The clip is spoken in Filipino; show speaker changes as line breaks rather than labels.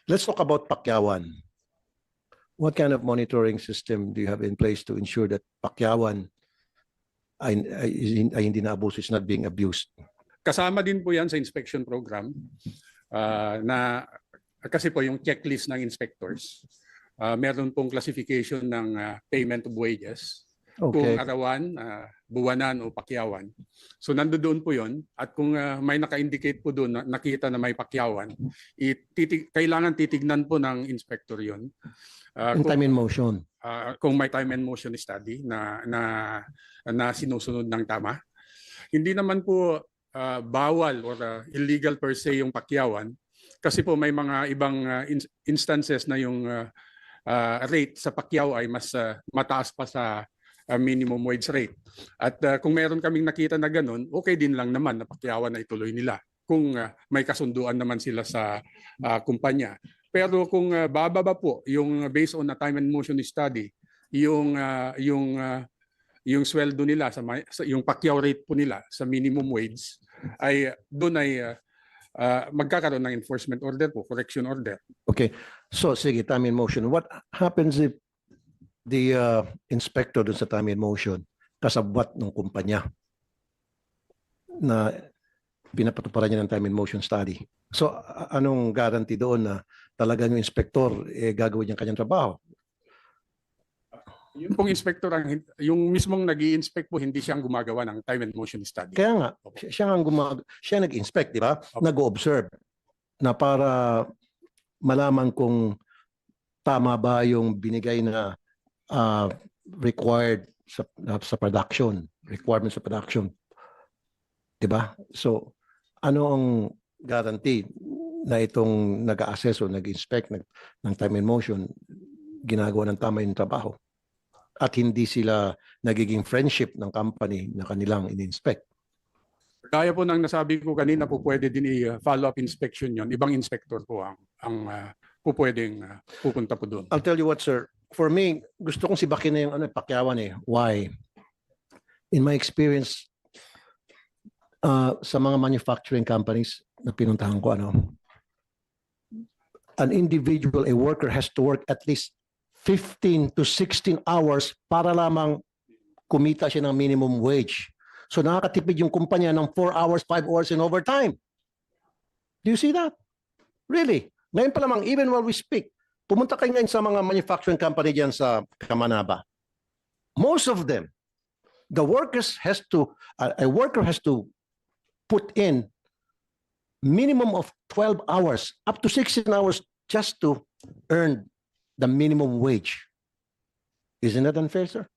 Let's talk about Pakyawan. What kind of monitoring system do you have in place to ensure that Pakyawan ay hindi na-abuse, is not being abused?
Kasama din po yan sa inspection program na kasi po yung checklist ng inspectors. Meron pong classification ng payment of wages.
Okay.
Kung arawan, buwanan o pakyawan. So nandoon po yon, at kung may naka-indicate po doon, nakita na may pakyawan, kailangan titignan po ng inspector yon.
Time and motion.
Kung may time and motion study na sinusunod ng tama. Hindi naman po bawal or illegal per se yung pakyawan kasi po may mga ibang instances na yung rate sa pakyaw ay mas mataas pa sa minimum wage rate. At kung meron kaming nakita na ganun, okay din lang naman na pakyawan na ituloy nila kung may kasunduan naman sila sa kumpanya. Pero kung bababa po yung based on a time and motion study, yung sweldo nila yung pakyaw rate po nila sa minimum wage ay doon ay magkakaroon ng enforcement order po, correction order.
Okay. So sige, time and motion. What happens if the inspector dun sa time and motion kasabwat ng kumpanya na pinapatuparan niya ng time and motion study? So anong guarantee doon na talagang yung inspector gagawin niyang kanyang trabaho?
Yung pong inspector, yung mismong nag-i-inspect po, hindi siyang gumagawa ng time and motion study.
Kaya nga, siya nag-inspect, di ba? Nag-observe na para malaman kung tama ba yung binigay na required sa production, requirement sa production. Di ba? So, ano ang guarantee na itong nag-assess o nag-inspect ng time and motion ginagawa ng tama yung trabaho? At hindi sila nagiging friendship ng company na kanilang in-inspect.
Kaya po nang nasabi ko kanina po, pwede din i-follow-up inspection yon. Ibang inspector po ang po pwedeng pupunta po doon.
I'll tell you what, sir. For me, gusto kong sibakin na yung pakyawan eh. Why? In my experience, sa mga manufacturing companies na pinuntahan ko, an individual, a worker has to work at least 15 to 16 hours para lamang kumita siya ng minimum wage. So nakakatipid yung kumpanya ng 4 hours, 5 hours in overtime. Do you see that? Really? Ngayon pa lamang, even while we speak, pumunta kayo ngayon sa mga manufacturing company dyan sa Kamanaba. Most of them, a worker has to put in minimum of 12 hours, up to 16 hours just to earn the minimum wage. Isn't that unfair, sir?